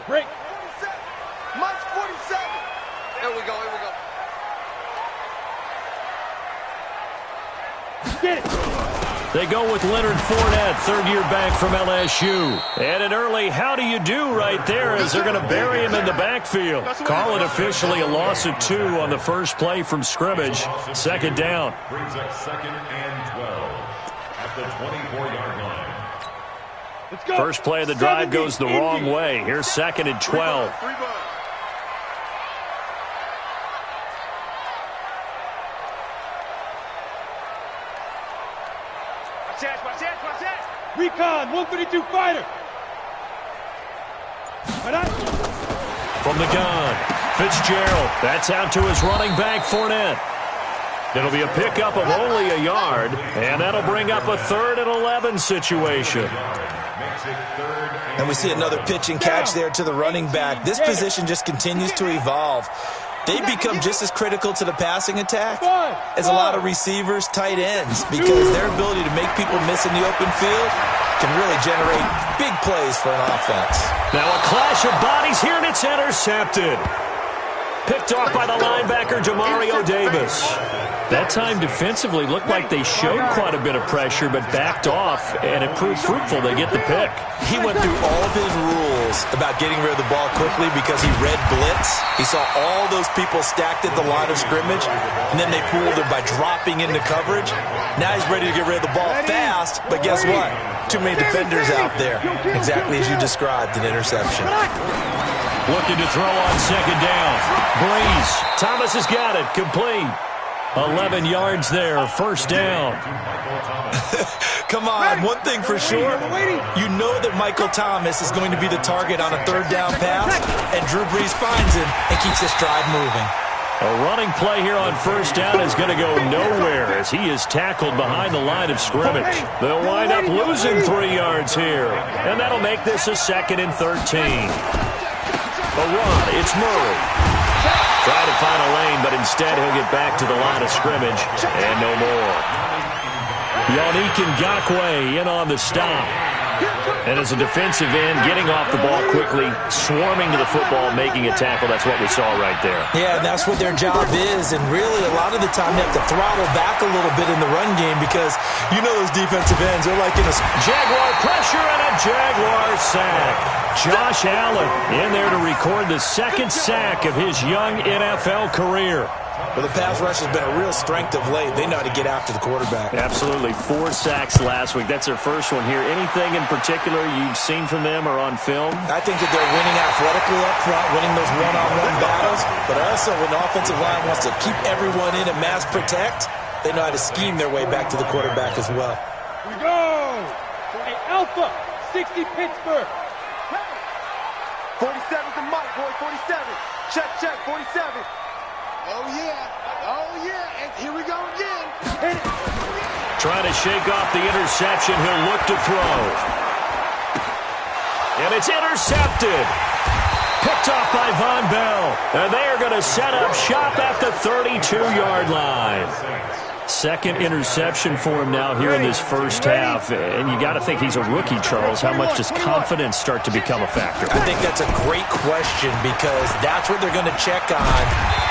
Break. Minus 47. Here we go. Get it. They go with Leonard Fournette, third-year back from LSU. And an early how do you do right there as they're going to bury him in the backfield. Call it officially a loss of 2 on the first play from scrimmage. Second down. Brings up 2nd and 12 at the 24-yard line. Let's go. First play of the drive goes the wrong way. Here's 2nd and 12. Watch that. Recon, 132 fighter. From the gun, Fitzgerald. That's out to his running back, Fournette. It'll be a pickup of only a yard, and that'll bring up a 3rd and 11 situation. And we see another pitch and catch there to the running back. This position just continues to evolve. They become just as critical to the passing attack as a lot of receivers, tight ends, because their ability to make people miss in the open field can really generate big plays for an offense. Now a clash of bodies here, and it's intercepted. Picked off by the linebacker, Demario Davis. That time defensively looked like they showed quite a bit of pressure, but backed off, and it proved fruitful. They get the pick. He went through all of his rules about getting rid of the ball quickly because he read blitz. He saw all those people stacked at the line of scrimmage, and then they fooled him by dropping into coverage. Now he's ready to get rid of the ball fast, but guess what? Too many defenders out there. Exactly as you described, an interception. Looking to throw on 2nd down. Breeze. Thomas has got it. Complete. 11 yards there. 1st down. Come on, one thing for sure. You know that Michael Thomas is going to be the target on a 3rd down pass, and Drew Brees finds him and keeps this drive moving. A running play here on 1st down is going to go nowhere as he is tackled behind the line of scrimmage. They'll wind up losing 3 yards here, and that'll make this a 2nd and 13. A run, it's Murray. Trying to find a lane, but instead he'll get back to the line of scrimmage, and no more. Yannick Ngakoue in on the stop. And as a defensive end, getting off the ball quickly, swarming to the football, making a tackle, that's what we saw right there. Yeah, and that's what their job is, and really a lot of the time you have to throttle back a little bit in the run game because you know those defensive ends are like in a... Jaguar pressure and a Jaguar sack. Josh Allen in there to record the 2nd sack of his young NFL career. Well, the pass rush has been a real strength of late. They know how to get after the quarterback. Absolutely. 4 sacks last week. That's their first one here. Anything in particular you've seen from them or on film? I think that they're winning athletically up front, winning those one-on-one battles, but also when the offensive line wants to keep everyone in and mass protect, they know how to scheme their way back to the quarterback as well. Here we go. Hey, Alpha, 60 Pittsburgh. 47's the mic, boy, 47. Check, 47. Oh, yeah, and here we go again. Hit it. Trying to shake off the interception. He'll look to throw. And it's intercepted. Picked off by Von Bell. And they are going to set up shop at the 32-yard line. 2nd interception for him now here in this first half. And you got to think he's a rookie, Charles. How much does confidence start to become a factor? I think that's a great question because that's what they're going to check on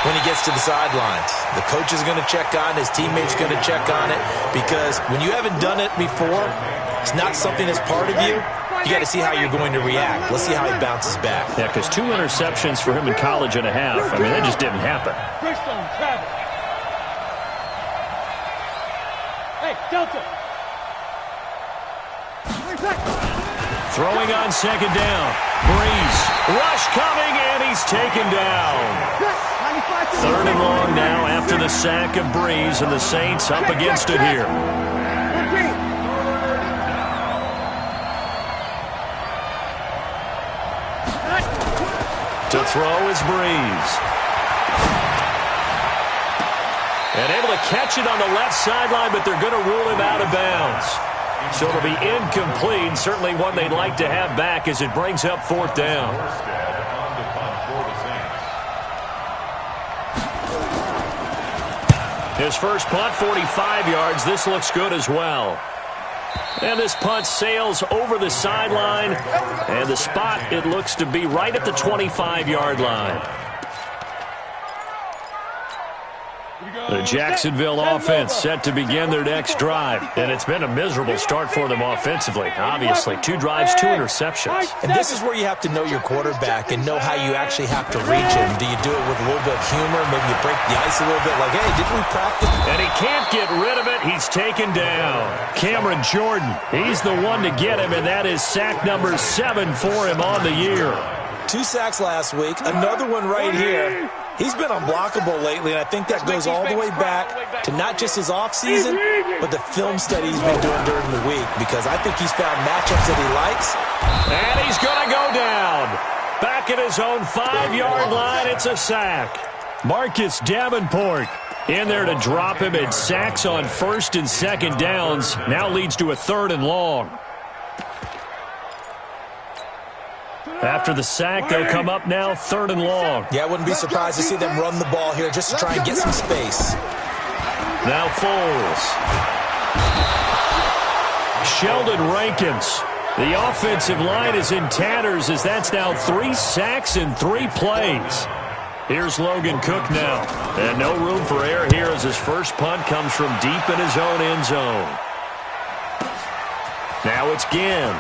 when he gets to the sidelines. The coach is going to check on, his teammates going to check on it because when you haven't done it before, it's not something that's part of you. You got to see how you're going to react. Let's see how he bounces back. Yeah, because 2 interceptions for him in college and a half. I mean, that just didn't happen. Hey, Delta. Throwing on 2nd down. Breeze. Rush coming, and he's taken down. 3rd and long now after the sack of Breeze, and the Saints up against it here. To throw is Breeze. And able to catch it on the left sideline, but they're going to rule him out of bounds. So it'll be incomplete. Certainly one they'd like to have back as it brings up 4th down. His first punt, 45 yards. This looks good as well. And this punt sails over the sideline. And the spot, it looks to be right at the 25-yard line. The Jacksonville offense set to begin their next drive. And it's been a miserable start for them offensively. Obviously, 2 drives, 2 interceptions. And this is where you have to know your quarterback and know how you actually have to reach him. Do you do it with a little bit of humor? Maybe you break the ice a little bit like, hey, didn't we practice? And he can't get rid of it. He's taken down. Cameron Jordan, he's the one to get him, and that is sack number 7 for him on the year. 2 sacks last week, another one right here. He's been unblockable lately, and I think that goes all the way back to not just his offseason, but the film study he's been doing during the week, because I think he's found matchups that he likes. And he's going to go down. Back at his own 5-yard line, it's a sack. Marcus Davenport in there to drop him, and sacks on 1st and 2nd downs now leads to a 3rd and long. After the sack, they'll come up now 3rd and long. Yeah, I wouldn't be surprised to see them run the ball here just to try and get some space. Now Foles. Sheldon Rankins. The offensive line is in tatters as that's now 3 sacks in 3 plays. Here's Logan Cook now. And no room for error here as his first punt comes from deep in his own end zone. Now it's Ginn.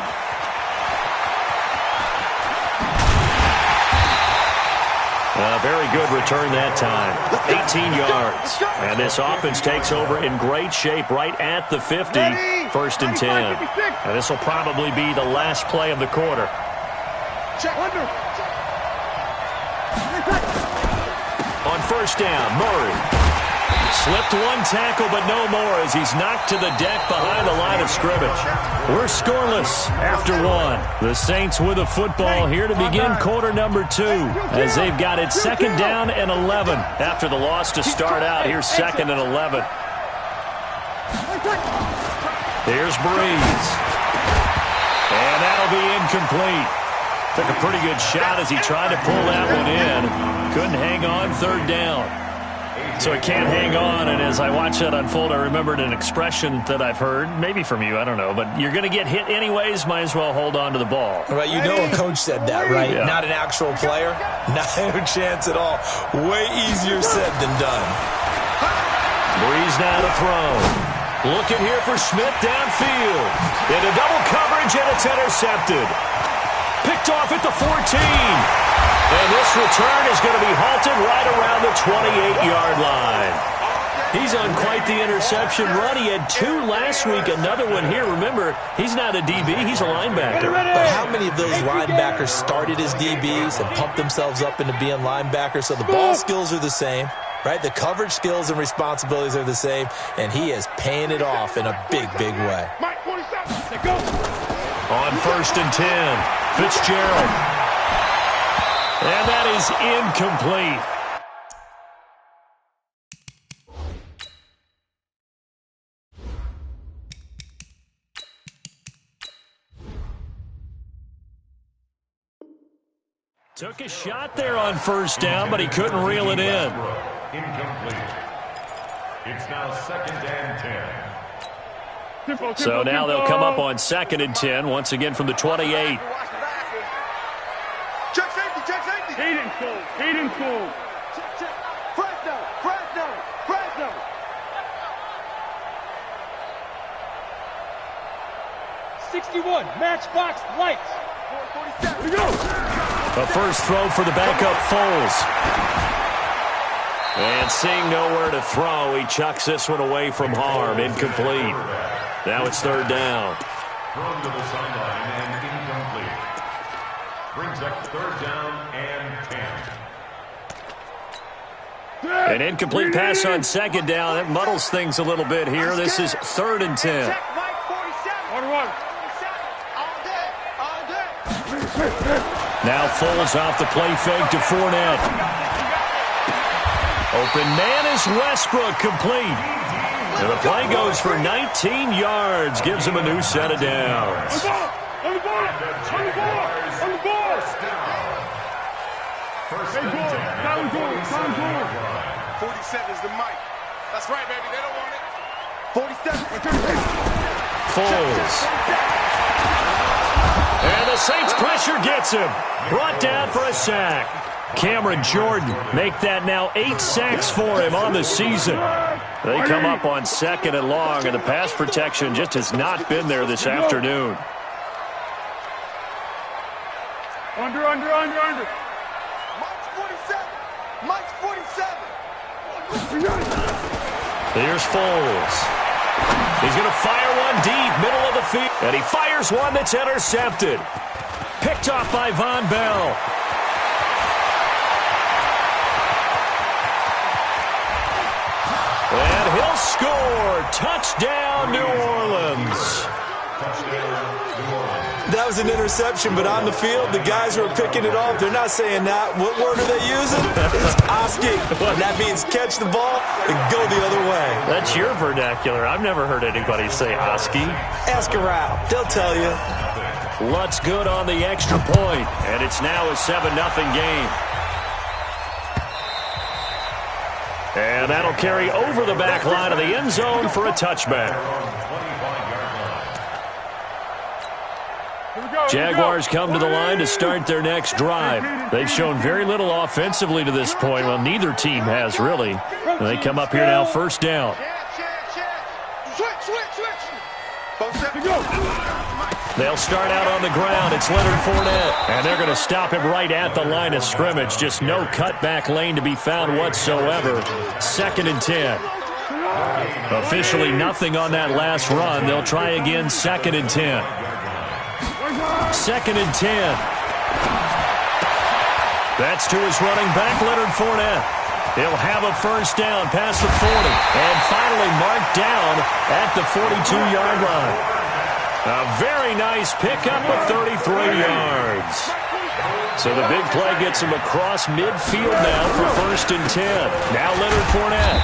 A very good return that time. 18 yards. And this offense takes over in great shape right at the 50. 1st and 10. And this will probably be the last play of the quarter. On 1st down, Murray. Slipped 1 tackle, but no more as he's knocked to the deck behind the line of scrimmage. We're scoreless after 1. The Saints with the football here to begin quarter number 2 as they've got it 2nd down and 11 after the loss to start out. Here's 2nd and 11. Here's Breeze. And that'll be incomplete. Took a pretty good shot as he tried to pull that one in. Couldn't hang on 3rd down. So it can't hang on, and as I watch that unfold, I remembered an expression that I've heard, maybe from you, I don't know, but you're going to get hit anyways, might as well hold on to the ball. Right, you know a coach said that, right? Yeah. Not an actual player. Not a chance at all. Way easier said than done. Breeze now to throw. Looking here for Smith downfield. Into double coverage, and it's intercepted. Picked off at the 14. And this return is going to be halted right around the 28-yard line. He's on quite the interception run. He had 2 last week, another one here. Remember, he's not a DB, he's a linebacker. But how many of those linebackers started as DBs and pumped themselves up into being linebackers? So the ball skills are the same, right? The coverage skills and responsibilities are the same, and he is paying it off in a big, big way. On 1st and 10, Fitzgerald. And that is incomplete. Took a shot there on 1st down, but he couldn't reel it in. Incomplete. It's now 2nd and 10. So now they'll come up on 2nd and 10, once again from the 28. Check safety, check safety. Hayden Cole. Check. Fresno. 61, matchbox lights. 447. Here we go. A first throw for the backup Foles. And seeing nowhere to throw, he chucks this one away from harm. Incomplete. Now it's 3rd down. Thrown to the sideline and incomplete. Brings up 3rd down and 10. An incomplete pass on 2nd down. That muddles things a little bit here. This is 3rd and 10. Check Mike 47. 1-1. All day. Now Foles off the play fake to Fournette. Open man is Westbrook, complete. And the play goes for 19 yards. Gives him a new set of downs. On the board. 47 is the mic. That's right, baby. They don't want it. 47. Foles. And the Saints pressure gets him. Brought down for a sack. Cameron Jordan make that now 8 sacks for him on the season. They come up on 2nd and long, and the pass protection just has not been there this afternoon. Under. Mike's 47. Mike's 47. Here's Foles. He's going to fire one deep, middle of the field. And he fires one that's intercepted. Picked off by Von Bell. And he'll score. Touchdown, New Orleans. That was an interception, but on the field, the guys who are picking it off, they're not saying that. What word are they using? It's Oski. And that means catch the ball and go the other way. That's your vernacular. I've never heard anybody say Oski. Ask around. They'll tell you. Lutz good on the extra point, and it's now a 7-0 game. And that'll carry over the back line of the end zone for a touchback. Jaguars come to the line to start their next drive. They've shown very little offensively to this point. Well, neither team has, really. And they come up here now, first down. They'll start out on the ground. It's Leonard Fournette. And they're going to stop him right at the line of scrimmage. Just no cutback lane to be found whatsoever. 2nd and 10. Officially nothing on that last run. They'll try again, 2nd and 10. 2nd and 10. That's to his running back, Leonard Fournette. He'll have a first down past the 40. And finally marked down at the 42-yard line. A very nice pickup of 33 yards. So the big play gets him across midfield now for 1st and 10. Now Leonard Fournette.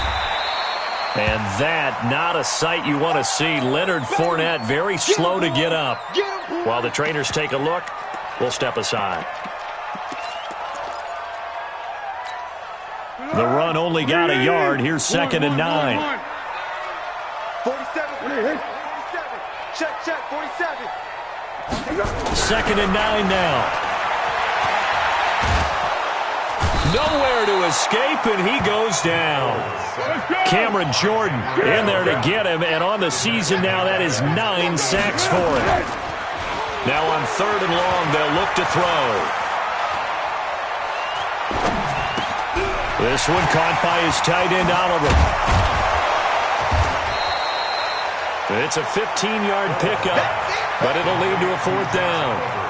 And that, not a sight you want to see. Leonard Fournette very slow to get up. While the trainers take a look, we'll step aside. The run only got a yard. Here's 2nd and 9. 47. Check, 47. 2nd and 9 now. Nowhere to escape, and he goes down. Cameron Jordan in there to get him, and on the season now, that is 9 sacks for him. Now on 3rd and long, they'll look to throw. This one caught by his tight end, Oliver. It's a 15-yard pickup, but it'll lead to a 4th down.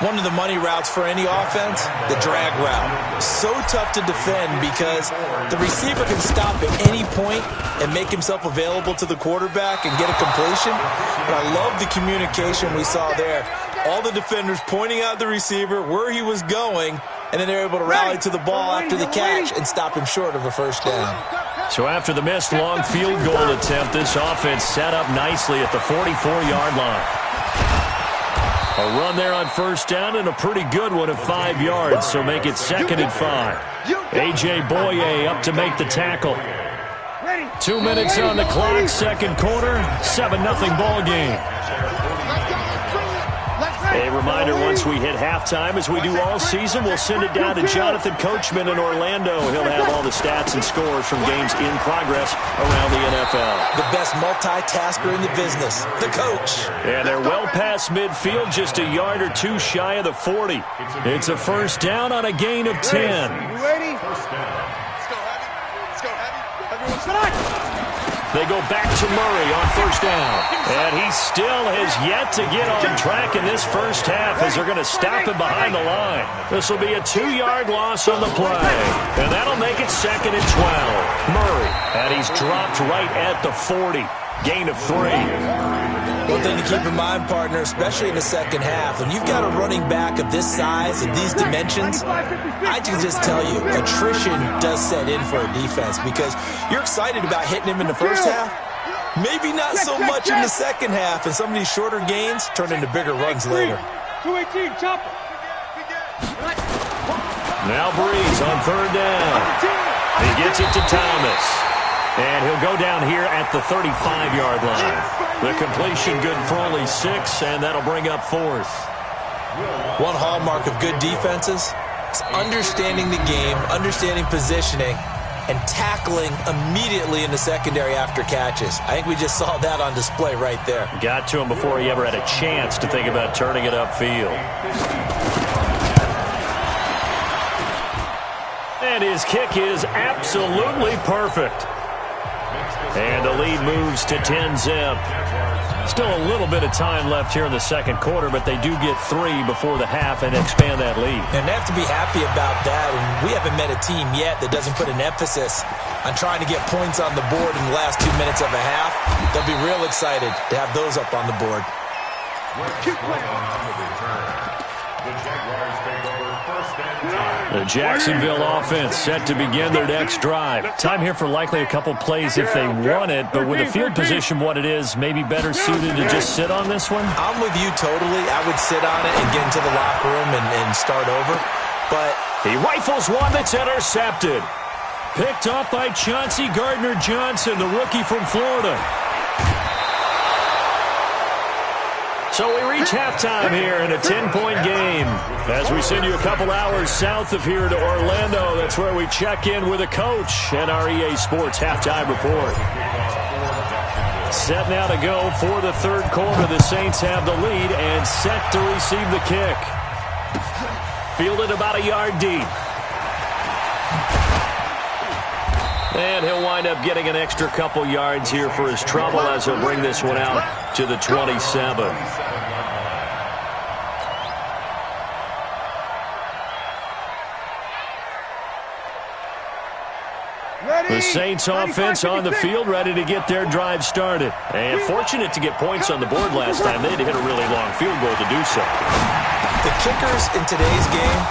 One of the money routes for any offense, the drag route. So tough to defend because the receiver can stop at any point and make himself available to the quarterback and get a completion. But I love the communication we saw there. All the defenders pointing out the receiver, where he was going, and then they're able to rally to the ball after the catch and stop him short of a first down. So after the missed long field goal attempt, this offense set up nicely at the 44-yard line. A run there on first down and a pretty good one of 5 yards, so make it 2nd and 5. A.J. Boye up to make the tackle. 2 minutes on the clock, second quarter, 7-0 ball game. A reminder, once we hit halftime, as we do all season, we'll send it down to Jonathan Coachman in Orlando. He'll have all the stats and scores from games in progress around the NFL. The best multitasker in the business, the coach. And they're well past midfield, just a yard or two shy of the 40. It's a first down on a gain of 10. You ready? Let's go heavy. Everyone start. They go back to Murray on first down. And he still has yet to get on track in this first half as they're going to stop him behind the line. This will be a 2-yard loss on the play. And that'll make it 2nd and 12. Murray, and he's dropped right at the 40. Gain of 3. One thing to keep in mind, partner, especially in the second half, when you've got a running back of this size and these dimensions, I can just tell you, attrition does set in for a defense because you're excited about hitting him in the first half. Maybe not so much in the second half, and some of these shorter gains turn into bigger runs later. 218, chopper. Now Breeze on third down. He gets it to Thomas. And he'll go down here at the 35-yard line. The completion good for only 6, and that'll bring up 4th. One hallmark of good defenses is understanding the game, understanding positioning, and tackling immediately in the secondary after catches. I think we just saw that on display right there. Got to him before he ever had a chance to think about turning it upfield. And his kick is absolutely perfect. And the lead moves to 10-zip. Still a little bit of time left here in the second quarter, but they do get 3 before the half and expand that lead. And they have to be happy about that. And we haven't met a team yet that doesn't put an emphasis on trying to get points on the board in the last 2 minutes of a half. They'll be real excited to have those up on the board. The Jacksonville offense set to begin their next drive. Time here for likely a couple plays if they want it, but with the field position what it is, maybe better suited to just sit on this one? I'm with you totally. I would sit on it and get into the locker room and start over. But he rifles one that's intercepted. Picked off by Chauncey Gardner-Johnson, the rookie from Florida. So we reach halftime here in a 10-point game. As we send you a couple hours south of here to Orlando, that's where we check in with a coach and our EA Sports halftime report. Set now to go for the third quarter. The Saints have the lead and set to receive the kick. Fielded about a yard deep. And he'll wind up getting an extra couple yards here for his trouble as he'll bring this one out to the 27. The Saints offense on the field, ready to get their drive started. And fortunate to get points on the board last time. They had to hit a really long field goal to do so. The kickers in today's game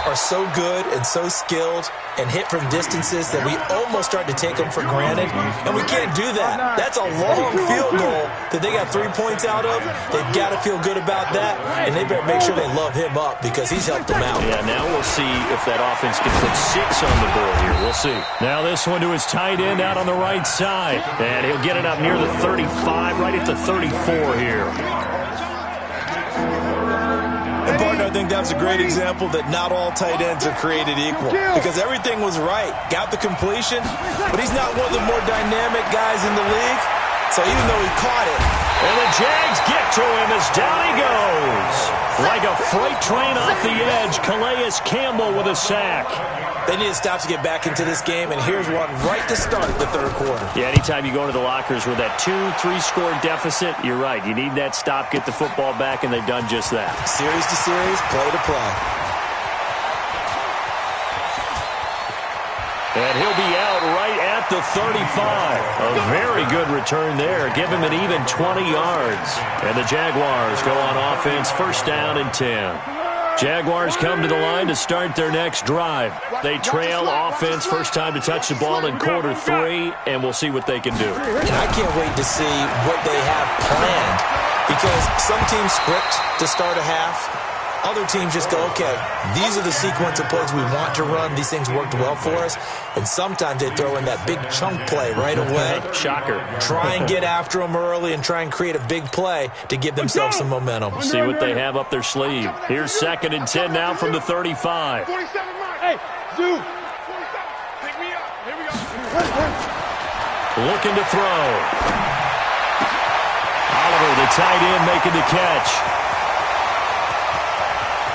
are so good and so skilled and hit from distances that we almost start to take them for granted, and we can't do that. That's a long field goal that they got 3 points out of. They've got to feel good about that, and they better make sure they love him up because he's helped them out. Yeah, now we'll see if that offense can put 6 on the board here. We'll see. Now this one to his tight end out on the right side, and he'll get it up near the 35, right at the 34 here. I think that's a great example that not all tight ends are created equal because everything was right. Got the completion, but he's not one of the more dynamic guys in the league. So even though he caught it. And the Jags get to him as down he goes. Like a freight train off the edge, Calais Campbell with a sack. They need to stop to get back into this game, and here's one right to start the third quarter. Yeah, anytime you go into the lockers with that 2-3 score deficit, you're right. You need that stop, get the football back, and they've done just that. Series to series, play to play. And he'll be out right at the 35. A very good return there. Give him an even 20 yards. And the Jaguars go on offense, first down and 10. Jaguars come to the line to start their next drive. They trail offense, first time to touch the ball in quarter 3, and we'll see what they can do. And I can't wait to see what they have planned because some teams script to start a half. Other teams just go, okay, these are the sequence of plays we want to run. These things worked well for us. And sometimes they throw in that big chunk play right away. Shocker. Try and get after them early and try and create a big play to give themselves some momentum. See what they have up their sleeve. Here's 2nd and 10 now from the 35. Hey, Zoo. Pick me up. Here we go. Looking to throw. Oliver, the tight end, making the catch.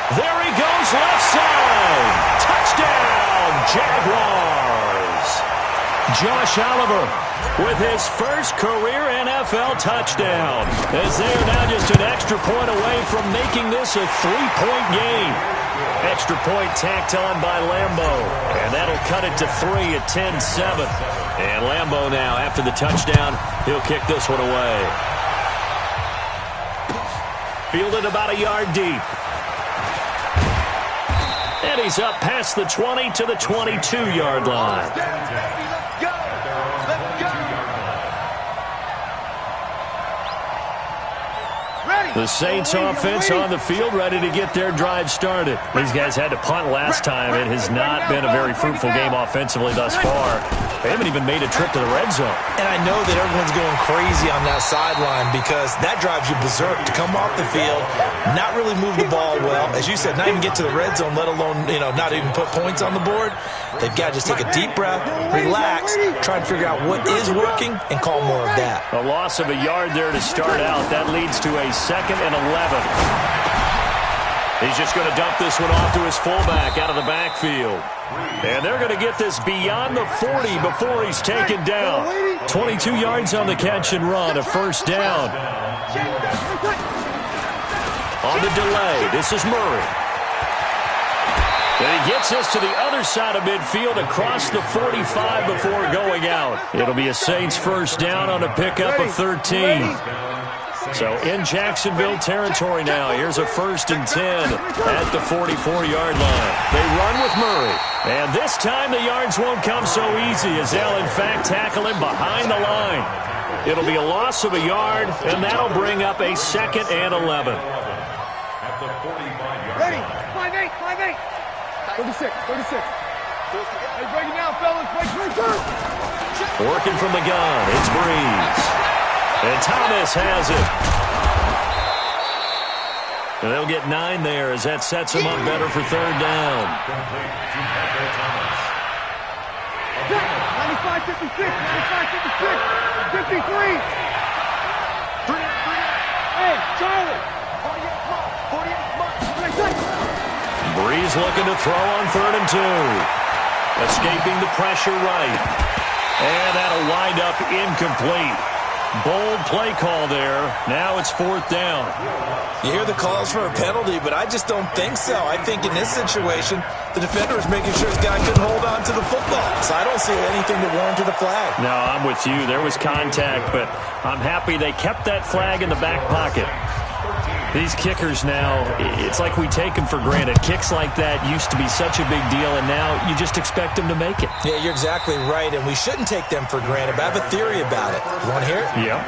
There he goes, left side. Touchdown, Jaguars. Josh Oliver with his first career NFL touchdown. As they are now just an extra point away from making this a 3-point game. Extra point tacked on by Lambo. And that'll cut it to 3 at 10-7. And Lambo now, after the touchdown, he'll kick this one away. Fielded about a yard deep. And he's up past the 20 to the 22-yard line. Let's go! Let's go! Ready! The Saints offense on the field, ready to get their drive started. These guys had to punt last time. It has not been a very fruitful game offensively thus far. They haven't even made a trip to the red zone. And I know that everyone's going crazy on that sideline because that drives you berserk to come off the field, not really move the ball well. As you said, not even get to the red zone, let alone, not even put points on the board. They've got to just take a deep breath, relax, try and figure out what is working, and call more of that. A loss of a yard there to start out. That leads to a 2nd and 11. He's just going to dump this one off to his fullback out of the backfield. And they're going to get this beyond the 40 before he's taken down. 22 yards on the catch and run, a first down. On the delay, this is Murray. And he gets this to the other side of midfield across the 45 before going out. It'll be a Saints first down on a pickup of 13. So in Jacksonville territory now. Here's a 1st and 10 at the 44-yard line. They run with Murray. And this time the yards won't come so easy as they'll in fact tackle him behind the line. It'll be a loss of a yard, and that'll bring up a 2nd and 11. At the 45-yard Ready. line. 5-8. 36. Hey, break it down, fellas. Break. Working from the gun, it's Breeze. And Thomas has it. And they'll get 9 there as that sets him up better for 3rd down. Complete to Michael Thomas. 95-56. 53. Hey, Charlie. 48 Breeze looking to throw on 3rd and 2. Escaping the pressure right. And that'll wind up incomplete. Bold play call there. Now it's 4th down. You hear the calls for a penalty, but I just don't think so. I think in this situation, the defender is making sure his guy couldn't hold on to the football. So I don't see anything to warrant the flag. No, I'm with you. There was contact, but I'm happy they kept that flag in the back pocket. These kickers now, it's like we take them for granted. Kicks like that used to be such a big deal, and now you just expect them to make it. Yeah, you're exactly right, and we shouldn't take them for granted, but I have a theory about it. You want to hear it? Yeah.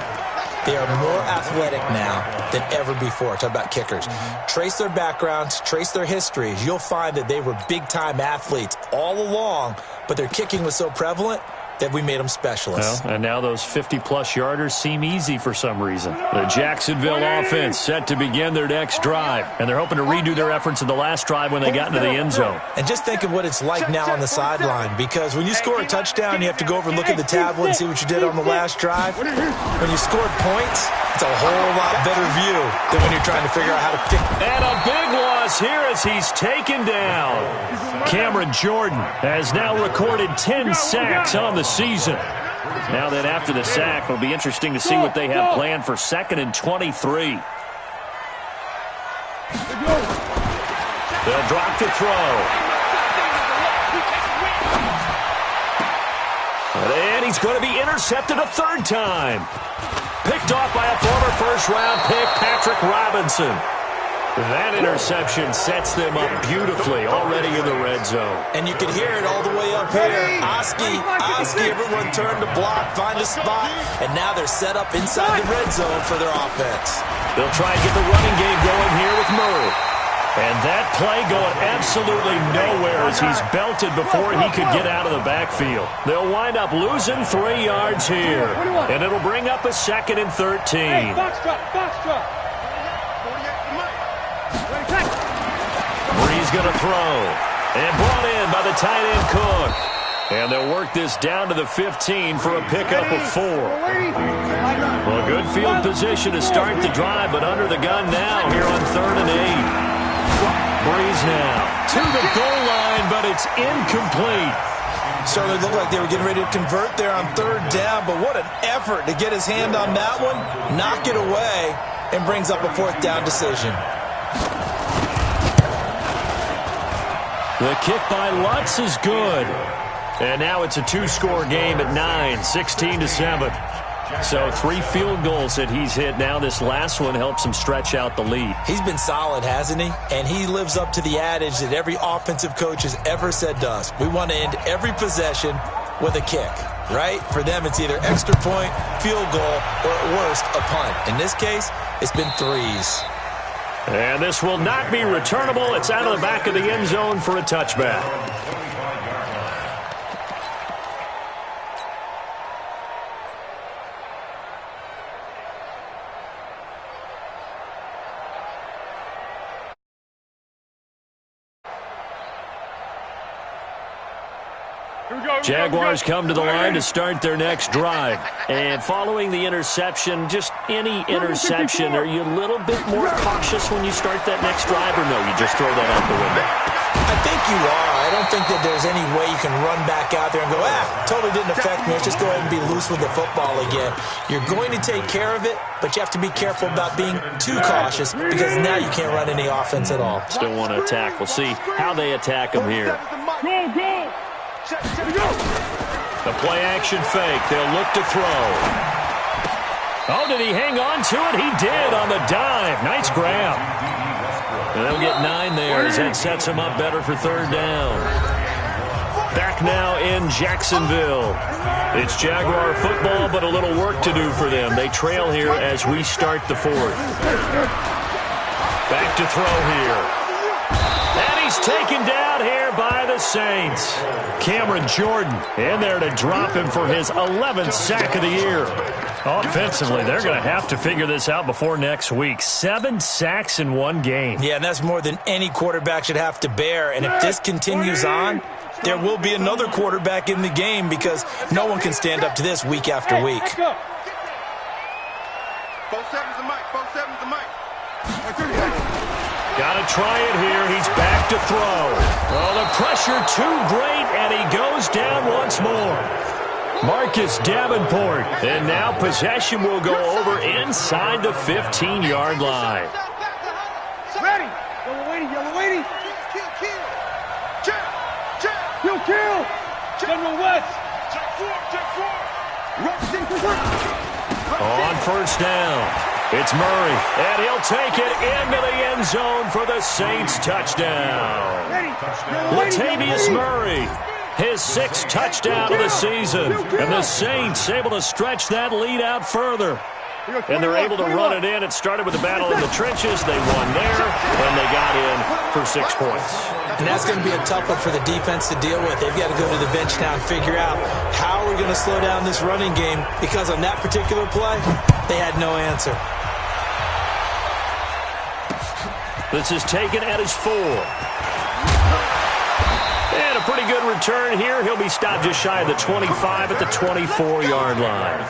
They are more athletic now than ever before. Talk about kickers. Trace their backgrounds, trace their histories. You'll find that they were big-time athletes all along, but their kicking was so prevalent that we made them specialists. Well, and now those 50-plus yarders seem easy for some reason. The Jacksonville offense set to begin their next drive, and they're hoping to redo their efforts in the last drive when they got into the end zone. And just think of what it's like now on the sideline, because when you score a touchdown, you have to go over and look at the tablet and see what you did on the last drive. When you scored points, it's a whole lot better view than when you're trying to figure out how to pick. And a big loss here as he's taken down. Cameron Jordan has now recorded 10 sacks on the season. Now that after the sack, it'll be interesting to see what they have planned for 2nd and 23. They'll drop to throw. And he's going to be intercepted a 3rd time. Picked off by a former first-round pick, Patrick Robinson. That interception sets them up beautifully already in the red zone. And you can hear it all the way up here. Oski, everyone turned to block, find a spot, and now they're set up inside the red zone for their offense. They'll try and get the running game going here with Murray. And that play going absolutely nowhere as he's belted before he could get out of the backfield. They'll wind up losing 3 yards here. And it'll bring up a 2nd and 13. Hey, box drop. Breeze going to throw. And brought in by the tight end Cook. And they'll work this down to the 15 for a pickup of 4. Well, good field position to start the drive, but under the gun now here on 3rd and 8. Breeze now to the goal line, but it's incomplete. Certainly looked like they were getting ready to convert there on 3rd down, but what an effort to get his hand on that one, knock it away, and brings up a 4th down decision. The kick by Lutz is good. And now it's a 2-score game at 9, 16-7. So 3 field goals that he's hit now. This last one helps him stretch out the lead. He's been solid, hasn't he? And he lives up to the adage that every offensive coach has ever said to us. We want to end every possession with a kick, right? For them, it's either extra point, field goal, or at worst, a punt. In this case, It's been threes. And this will not be returnable. It's out of the back of the end zone for a touchback. Jaguars come to the line to start their next drive. And following the interception, just any interception, are you a little bit more cautious when you start that next drive, or no, you just throw that out the window? I think you are. I don't think that there's any way you can run back out there and go, totally didn't affect me. Let's just go ahead and be loose with the football again. You're going to take care of it, but you have to be careful about being too cautious because now you can't run any offense at all. Still want to attack. We'll see how they attack them here. Go! The play action fake. They'll look to throw. Oh, did he hang on to it? He did on the dive. Nice grab. And they'll get 9 there as that sets him up better for third down. Back now in Jacksonville. It's Jaguar football, but a little work to do for them. They trail here as we start the fourth. Back to throw here. And he's taken down here by the Saints. Cameron Jordan in there to drop him for his 11th sack of the year. Offensively, they're going to have to figure this out before next week. 7 sacks in one game. Yeah, and that's more than any quarterback should have to bear. And if this continues on, there will be another quarterback in the game because no one can stand up to this week after week. 4-7's the mic. 4-7's the mic. Got to try it here. He's back to throw. Oh, the pressure too great, and he goes down once more. Marcus Davenport. And now possession will go over inside the 15-yard line. Ready. Yellow waiting. Kill. General West. On first down, it's Murray, and he'll take it into the end zone for the Saints touchdown. Latavius Murray, his 6th touchdown of the season, and the Saints able to stretch that lead out further. And they're able to run it in. It started with a battle in the trenches. They won there, and they got in for 6 points. And that's going to be a tough one for the defense to deal with. They've got to go to the bench now and figure out how we're going to slow down this running game because on that particular play, they had no answer. This is taken at his 4. And a pretty good return here. He'll be stopped just shy of the 25 at the 24-yard line.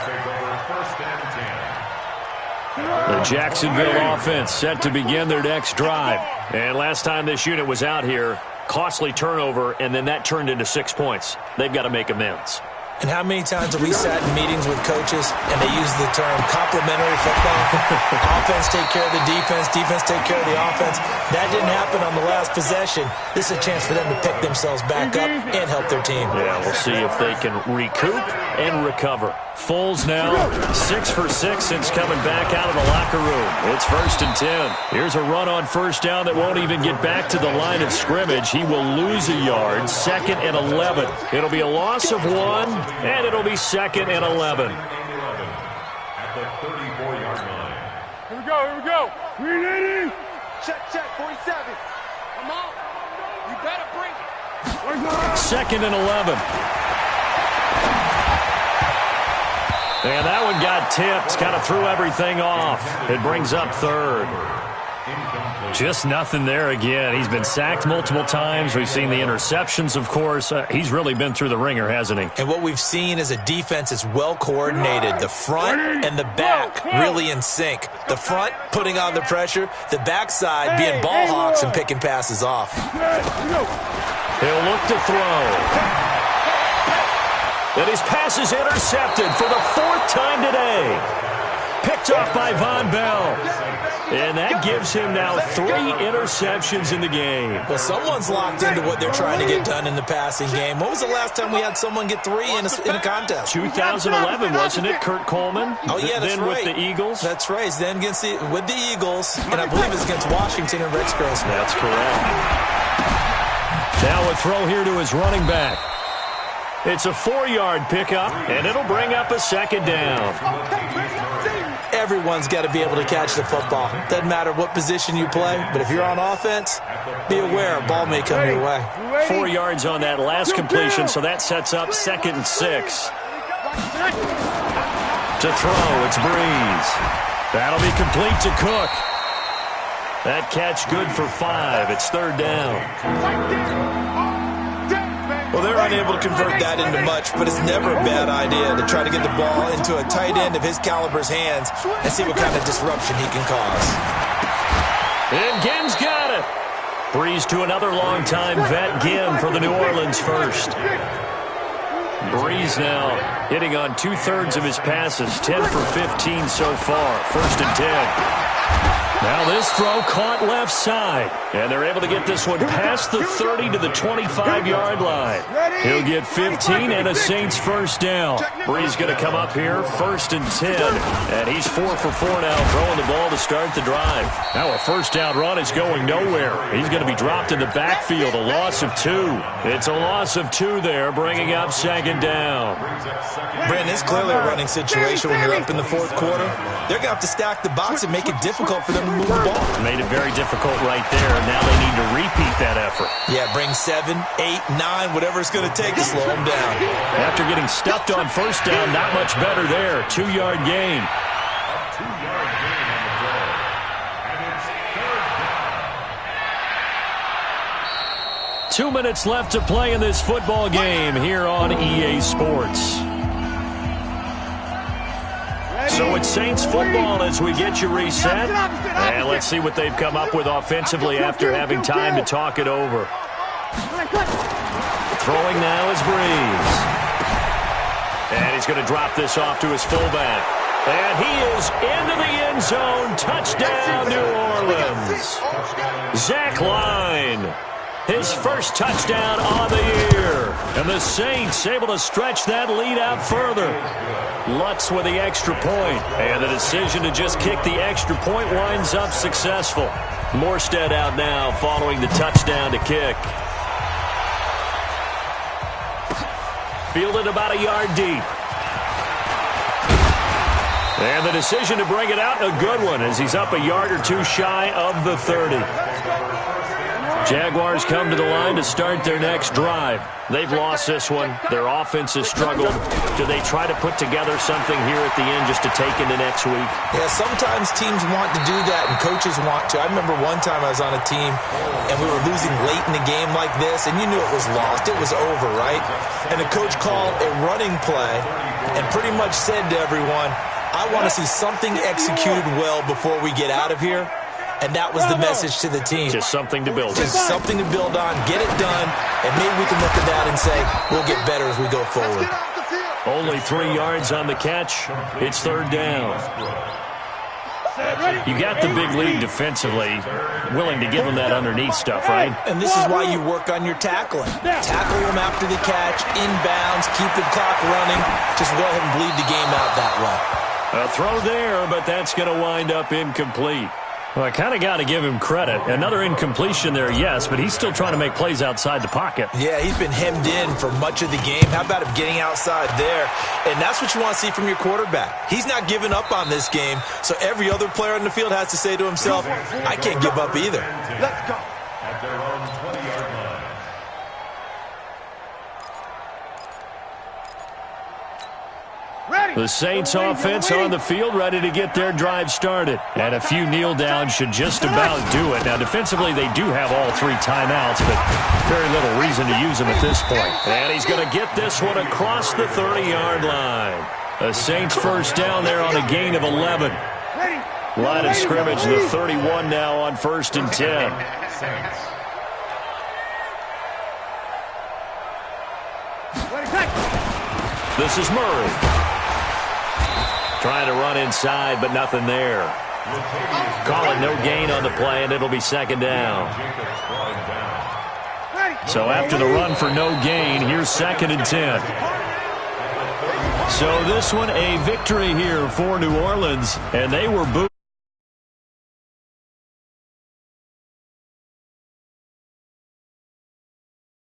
The Jacksonville offense set to begin their next drive. And last time this unit was out here, costly turnover, and then that turned into 6 points. They've got to make amends. And how many times have we sat in meetings with coaches and they use the term complementary football? Offense take care of the defense, defense take care of the offense. That didn't happen on the last possession. This is a chance for them to pick themselves back up and help their team. Yeah, we'll see if they can recoup and recover. Foles now, 6 for 6 since coming back out of the locker room. It's 1st and 10. Here's a run on first down that won't even get back to the line of scrimmage. He will lose a yard, 2nd and 11. It'll be a loss of 1, and it'll be 2nd and 11. At the 34-yard line. Here we go. Ready? Check, 47. Come on. You better bring it. 2nd and 11. And that one got tipped, kind of threw everything off. It brings up 3rd. Just nothing there again. He's been sacked multiple times. We've seen the interceptions, of course. He's really been through the ringer, hasn't he? And what we've seen is a defense that's well coordinated. The front and the back really in sync. The front putting on the pressure. The backside being ball hawks and picking passes off. He'll look to throw. And his pass is intercepted for the 4th time today. Picked off by Von Bell. And that gives him now 3 interceptions in the game. Well, someone's locked into what they're trying to get done in the passing game. When was the last time we had someone get 3 in a contest? 2011, wasn't it, Kurt Coleman? Oh, yeah, that's then right. Then with the Eagles? That's right. Then with the Eagles, and I believe it's against Washington and Rex Grossman. That's correct. Now a throw here to his running back. It's a 4-yard pickup, and it'll bring up a 2nd down. Everyone's got to be able to catch the football. Doesn't matter what position you play, but if you're on offense, be aware a ball may come your way. 4 yards on that last completion, so that sets up 2nd and 6. To throw, it's Breeze. That'll be complete to Cook. That catch good for 5. It's 3rd down. Well, they're unable to convert that into much, but it's never a bad idea to try to get the ball into a tight end of his caliber's hands and see what kind of disruption he can cause. And Gim's got it. Breeze to another long-time vet, Gim, for the New Orleans first. Breeze now hitting on 2/3 of his passes, 10 for 15 so far. 1st and 10. Now this throw caught left side, and they're able to get this one past the 30 to the 25-yard line. He'll get 15 and a Saints first down. Breeze going to come up here, 1st and 10, and he's 4 for 4 now, throwing the ball to start the drive. Now a 1st down run is going nowhere. He's going to be dropped in the backfield, a loss of 2. It's a loss of 2 there, bringing up 2nd down. Brandon, it's clearly a running situation when you're up in the 4th quarter. They're going to have to stack the box and make it difficult for them to move the ball. Made it very difficult right there. Now they need to repeat that effort. Yeah, bring 7, 8, 9, whatever it's going to take to slow them down. After getting stuffed on 1st down, not much better there. 2-yard gain. A 2-yard gain on the play. And it's 3rd down. 2 minutes left to play in this football game here on EA Sports. So it's Saints football as we get you reset. And let's see what they've come up with offensively after having time to talk it over. Throwing now is Breeze. And he's going to drop this off to his fullback. And he is into the end zone. Touchdown, New Orleans. Zach Line. His first touchdown on the year. And the Saints able to stretch that lead out further. Lutz with the extra point. And the decision to just kick the extra point winds up successful. Morstead out now following the touchdown to kick. Fielded about a yard deep. And the decision to bring it out, a good one, as he's up a yard or 2 shy of the 30. Jaguars come to the line to start their next drive. They've lost this one. Their offense has struggled. Do they try to put together something here at the end just to take into next week? Yeah, sometimes teams want to do that and coaches want to. I remember one time I was on a team and we were losing late in the game like this, and you knew it was lost. It was over, right? And the coach called a running play and pretty much said to everyone, I want to see something executed well before we get out of here. And that was the message to the team. Just something to build on. Just something to build on. Get it done. And maybe we can look at that and say, we'll get better as we go forward. Only 3 yards on the catch. It's 3rd down. You got the big lead defensively. Willing to give them that underneath stuff, right? And this is why you work on your tackling. Tackle them after the catch, inbounds, keep the clock running. Just go ahead and bleed the game out that way. A throw there, but that's going to wind up incomplete. Well, I kind of got to give him credit. Another incompletion there, yes, but he's still trying to make plays outside the pocket. Yeah, he's been hemmed in for much of the game. How about him getting outside there? And that's what you want to see from your quarterback. He's not giving up on this game, so every other player on the field has to say to himself, I can't give up either. Let's go. At their own 20-yard line. The Saints offense on the field ready to get their drive started. And a few kneel downs should just about do it. Now, defensively, they do have all 3 timeouts, but very little reason to use them at this point. And he's going to get this one across the 30-yard line. The Saints first down there on a gain of 11. Line of scrimmage, the 31 now on 1st and 10. This is Murray. Trying to run inside, but nothing there. Call it no gain on the play, and it'll be 2nd down. So after the run for no gain, here's 2nd and 10. So this one, a victory here for New Orleans, and they were booed.